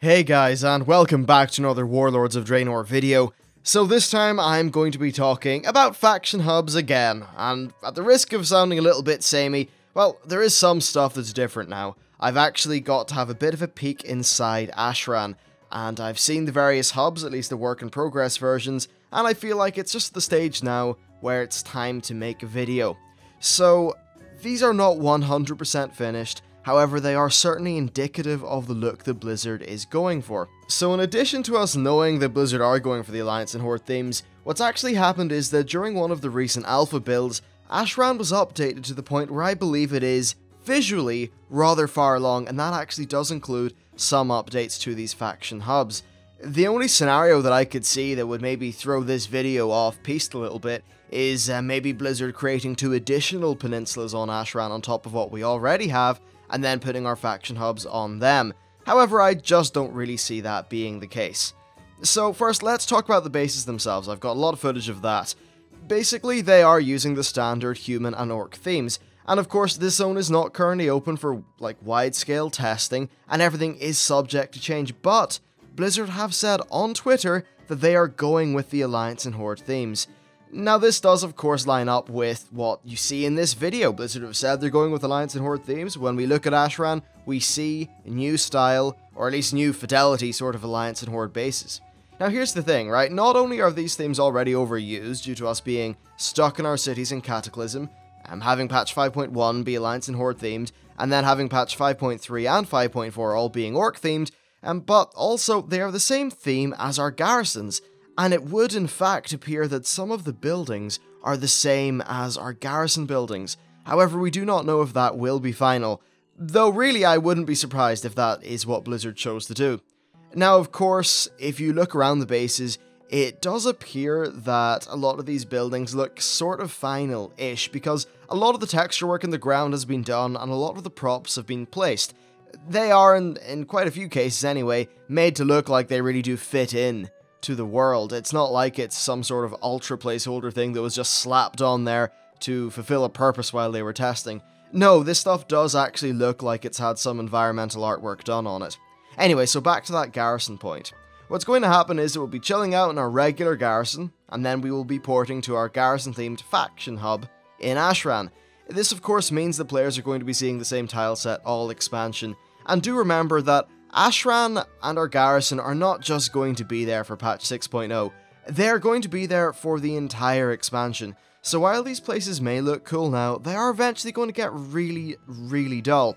Hey guys, and welcome back to another Warlords of Draenor video. So this time I'm going to be talking about faction hubs again, and at the risk of sounding a little bit samey, well, there is some stuff that's different now. I've actually got to have a bit of a peek inside Ashran, and I've seen the various hubs, at least the work in progress versions, and I feel like it's just the stage now where it's time to make a video. So, these are not 100% finished. However, they are certainly indicative of the look that Blizzard is going for. So in addition to us knowing that Blizzard are going for the Alliance and Horde themes, what's actually happened is that during one of the recent alpha builds, Ashran was updated to the point where I believe it is visually rather far along, and that actually does include some updates to these faction hubs. The only scenario that I could see that would maybe throw this video off-piste a little bit is maybe Blizzard creating 2 additional peninsulas on Ashran on top of what we already have, and then putting our faction hubs on them. However, I just don't really see that being the case. So first, let's talk about the bases themselves. I've got a lot of footage of that. Basically, they are using the standard human and orc themes, and of course this zone is not currently open for wide-scale testing, and everything is subject to change, but Blizzard have said on Twitter that they are going with the Alliance and Horde themes. Now this does of course line up with what you see in this video. Blizzard have said they're going with Alliance and Horde themes. When we look at Ashran, we see new style, or at least new fidelity sort of Alliance and Horde bases. Now here's the thing, right? Not only are these themes already overused due to us being stuck in our cities in Cataclysm, having patch 5.1 be Alliance and Horde themed, and then having patch 5.3 and 5.4 all being Orc themed, but also they are the same theme as our garrisons. And it would in fact appear that some of the buildings are the same as our garrison buildings. However, we do not know if that will be final, though really I wouldn't be surprised if that is what Blizzard chose to do. Now of course, if you look around the bases, it does appear that a lot of these buildings look sort of final-ish, because a lot of the texture work in the ground has been done and a lot of the props have been placed. They are, in quite a few cases anyway, made to look like they really do fit in to the world. It's not like it's some sort of ultra placeholder thing that was just slapped on there to fulfill a purpose while they were testing. No, this stuff does actually look like it's had some environmental artwork done on it. Anyway, so back to that garrison point. What's going to happen is it will be chilling out in our regular garrison, and then we will be porting to our garrison-themed faction hub in Ashran. This of course means the players are going to be seeing the same tileset all expansion, and do remember that Ashran and our garrison are not just going to be there for patch 6.0, they're going to be there for the entire expansion. So while these places may look cool now, they are eventually going to get really, really dull.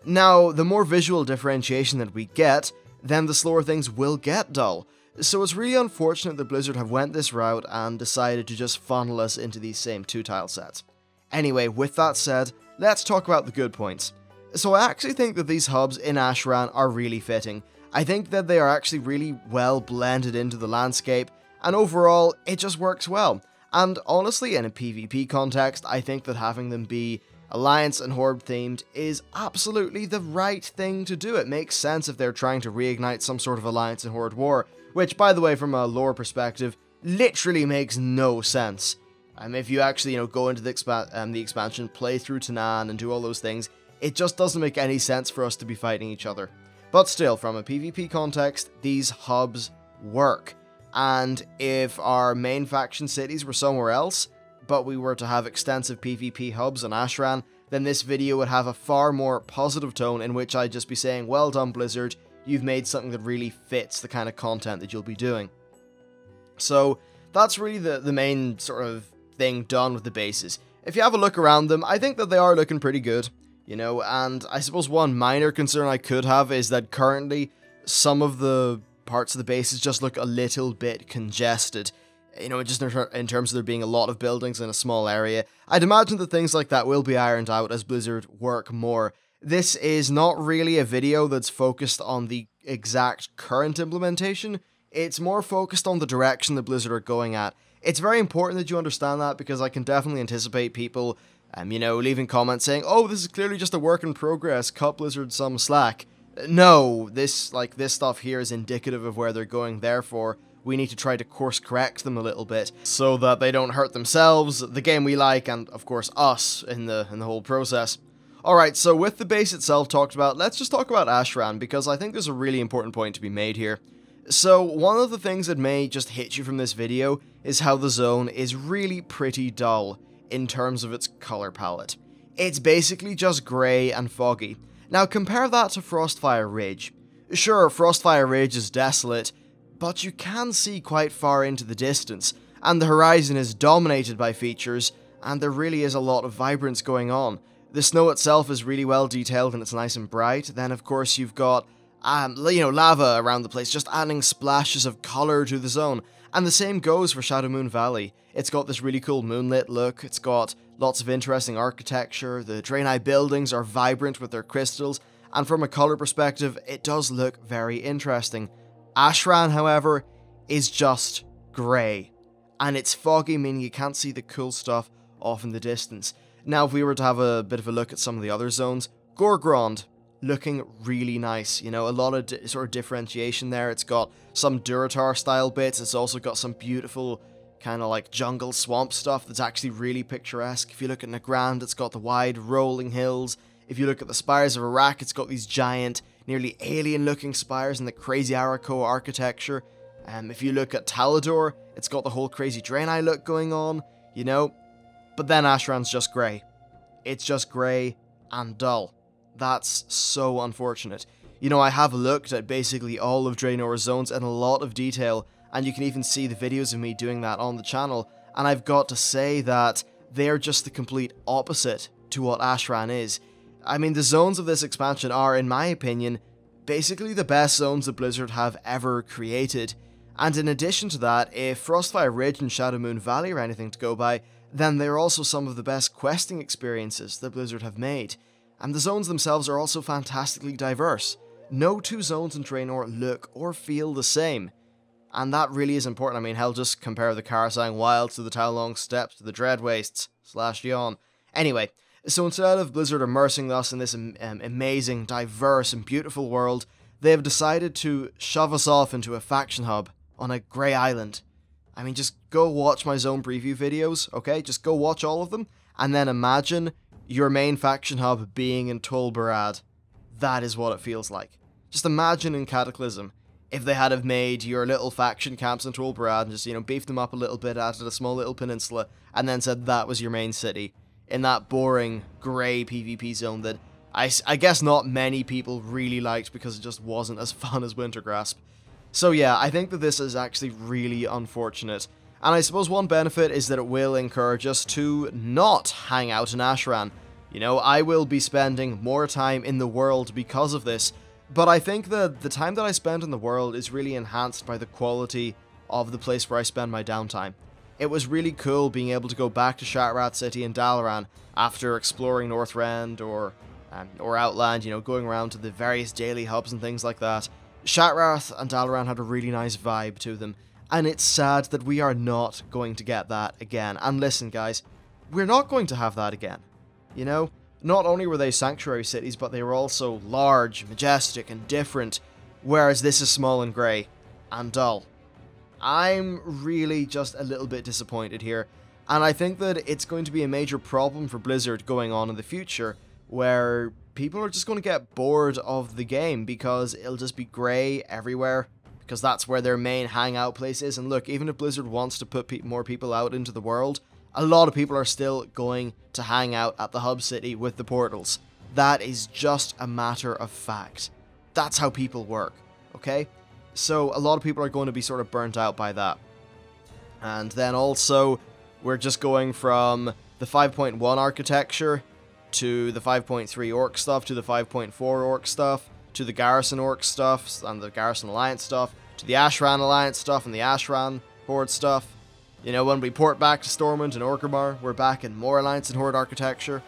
Now, the more visual differentiation that we get, then the slower things will get dull. So it's really unfortunate that Blizzard have went this route and decided to just funnel us into these same 2 tile sets. Anyway, with that said, let's talk about the good points. So I actually think that these hubs in Ashran are really fitting. I think that they are actually really well blended into the landscape, and overall, it just works well. And honestly, in a PvP context, I think that having them be Alliance and Horde themed is absolutely the right thing to do. It makes sense if they're trying to reignite some sort of Alliance and Horde war, which, by the way, from a lore perspective, literally makes no sense. If you actually, go into the expansion, play through Tanan, and do all those things, it just doesn't make any sense for us to be fighting each other. But still, from a PvP context, these hubs work. And if our main faction cities were somewhere else, but we were to have extensive PvP hubs in Ashran, then this video would have a far more positive tone in which I'd just be saying, well done Blizzard, you've made something that really fits the kind of content that you'll be doing. So that's really the main sort of thing done with the bases. If you have a look around them, I think that they are looking pretty good. And I suppose one minor concern I could have is that currently some of the parts of the bases just look a little bit congested. Just in terms of there being a lot of buildings in a small area. I'd imagine that things like that will be ironed out as Blizzard work more. This is not really a video that's focused on the exact current implementation. It's more focused on the direction that Blizzard are going at. It's very important that you understand that, because I can definitely anticipate people leaving comments saying, oh, this is clearly just a work in progress, cut Blizzard some slack. No, this stuff here is indicative of where they're going, therefore, we need to try to course correct them a little bit, so that they don't hurt themselves, the game we like, and of course us in the whole process. Alright, so with the base itself talked about, let's just talk about Ashran, because I think there's a really important point to be made here. So, one of the things that may just hit you from this video is how the zone is really pretty dull in terms of its color palette. It's basically just grey and foggy. Now compare that to Frostfire Ridge. Sure, Frostfire Ridge is desolate, but you can see quite far into the distance, and the horizon is dominated by features, and there really is a lot of vibrance going on. The snow itself is really well detailed and it's nice and bright. Then of course you've got, lava around the place, just adding splashes of colour to the zone. And the same goes for Shadowmoon Valley. It's got this really cool moonlit look, it's got lots of interesting architecture, the Draenor buildings are vibrant with their crystals, and from a colour perspective, it does look very interesting. Ashran, however, is just grey. And it's foggy, meaning you can't see the cool stuff off in the distance. Now, if we were to have a bit of a look at some of the other zones, Gorgrond, looking really nice. You know, a lot of sort of differentiation there. It's got some Durotar style bits. It's also got some beautiful kind of like jungle swamp stuff that's actually really picturesque. If you look at Nagrand, it's got the wide rolling hills. If you look at the spires of Iraq, it's got these giant, nearly alien looking spires and the crazy Arakoa architecture. If you look at Talador, it's got the whole crazy Draenor look going on, you know. But then Ashran's just grey. It's just grey and dull. That's so unfortunate. You know, I have looked at basically all of Draenor's zones in a lot of detail, and you can even see the videos of me doing that on the channel, and I've got to say that they're just the complete opposite to what Ashran is. I mean, the zones of this expansion are, in my opinion, basically the best zones that Blizzard have ever created. And in addition to that, if Frostfire Ridge and Shadowmoon Valley are anything to go by, then they're also some of the best questing experiences that Blizzard have made. And the zones themselves are also fantastically diverse. No two zones in Draenor look or feel the same. And that really is important. I mean, hell, just compare the Karasang Wilds to the Taolong Steppes to the Dread Wastes / Yawn. Anyway, so instead of Blizzard immersing us in this amazing, diverse and beautiful world, they have decided to shove us off into a faction hub on a grey island. I mean, just go watch my zone preview videos, okay? Just go watch all of them, and then imagine your main faction hub being in Tol Barad. That is what it feels like. Just imagine in Cataclysm, if they had have made your little faction camps in Tol Barad and just, you know, beefed them up a little bit, added a small little peninsula, and then said that was your main city, in that boring, grey PvP zone that I guess not many people really liked because it just wasn't as fun as Wintergrasp. So yeah, I think that this is actually really unfortunate. And I suppose one benefit is that it will encourage us to not hang out in Ashran. You know, I will be spending more time in the world because of this, but I think that the time that I spend in the world is really enhanced by the quality of the place where I spend my downtime. It was really cool being able to go back to Shatrat City and Dalaran after exploring Northrend or Outland, you know, going around to the various daily hubs and things like that. Shattrath and Dalaran had a really nice vibe to them, and it's sad that we are not going to get that again. And listen guys, we're not going to have that again. You know, not only were they sanctuary cities, but they were also large, majestic, and different, whereas this is small and grey, and dull. I'm really just a little bit disappointed here, and I think that it's going to be a major problem for Blizzard going on in the future, where people are just going to get bored of the game because it'll just be grey everywhere, because that's where their main hangout place is. And look, even if Blizzard wants to put more people out into the world, a lot of people are still going to hang out at the hub city with the portals. That is just a matter of fact. That's how people work, okay? So a lot of people are going to be sort of burnt out by that. And then also, we're just going from the 5.1 architecture to the 5.3 orc stuff, to the 5.4 orc stuff, to the Garrison orc stuff, and the Garrison Alliance stuff, to the Ashran Alliance stuff, and the Ashran Horde stuff. You know, when we port back to Stormwind and Orgrimmar, we're back in more Alliance and Horde architecture.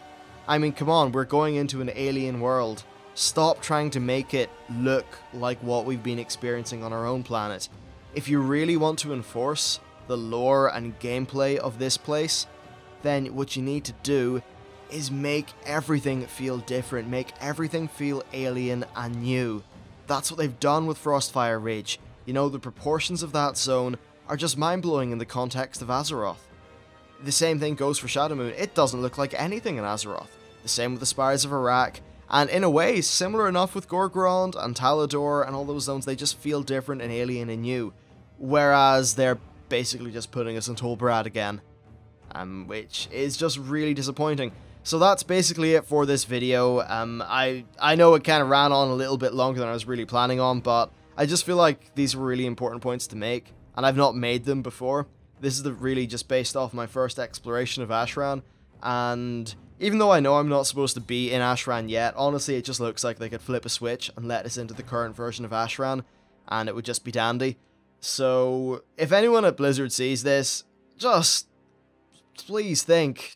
I mean, come on, we're going into an alien world. Stop trying to make it look like what we've been experiencing on our own planet. If you really want to enforce the lore and gameplay of this place, then what you need to do is make everything feel different, make everything feel alien and new. That's what they've done with Frostfire Ridge. You know, the proportions of that zone are just mind-blowing in the context of Azeroth. The same thing goes for Shadowmoon. It doesn't look like anything in Azeroth. the same with the Spires of Iraq, and in a way, similar enough with Gorgrond and Talador and all those zones. They just feel different and alien and new, whereas they're basically just putting us in Tolbarad again, which is just really disappointing. So that's basically it for this video. I know it kind of ran on a little bit longer than I was really planning on, but I just feel like these were really important points to make, and I've not made them before. This is really just based off my first exploration of Ashran, and even though I know I'm not supposed to be in Ashran yet, honestly it just looks like they could flip a switch and let us into the current version of Ashran, and it would just be dandy. So if anyone at Blizzard sees this, just please think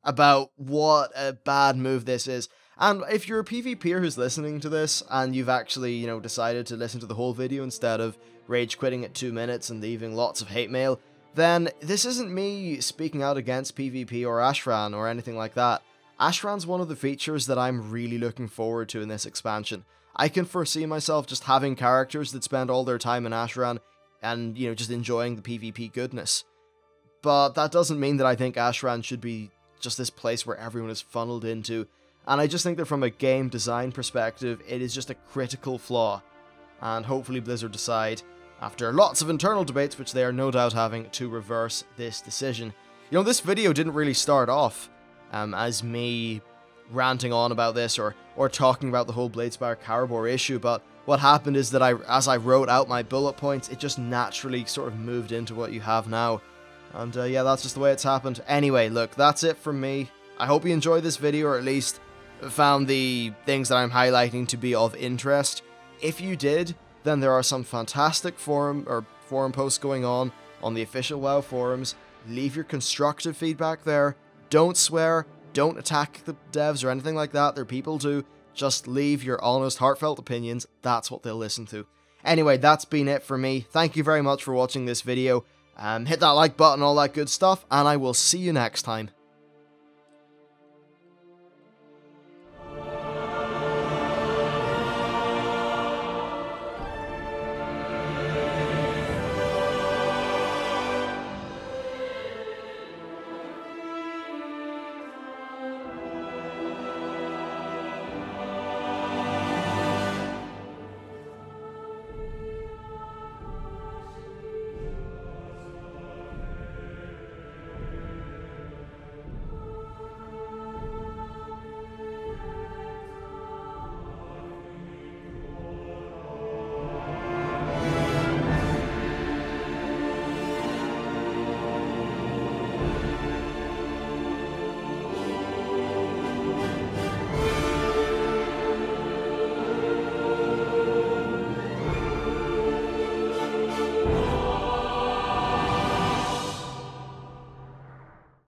about what a bad move this is. And if you're a PvPer who's listening to this, and you've actually, you know, decided to listen to the whole video instead of rage quitting at 2 minutes and leaving lots of hate mail, then this isn't me speaking out against PvP or Ashran or anything like that. Ashran's one of the features that I'm really looking forward to in this expansion. I can foresee myself just having characters that spend all their time in Ashran and, you know, just enjoying the PvP goodness. But that doesn't mean that I think Ashran should be just this place where everyone is funneled into, and I just think that from a game design perspective, it is just a critical flaw, and hopefully Blizzard decide, after lots of internal debates, which they are no doubt having, to reverse this decision. You know, this video didn't really start off as me ranting on about this or talking about the whole Bladespire Caribor issue, but what happened is that as I wrote out my bullet points, it just naturally sort of moved into what you have now. And yeah, that's just the way it's happened. Anyway, look, that's it from me. I hope you enjoyed this video, or at least found the things that I'm highlighting to be of interest. If you did, then there are some fantastic forum posts going on the official WoW forums. Leave your constructive feedback there. Don't swear, don't attack the devs or anything like that. They're people too. Just leave your honest, heartfelt opinions. That's what they'll listen to. Anyway, that's been it for me. Thank you very much for watching this video. Hit that like button, all that good stuff, and I will see you next time.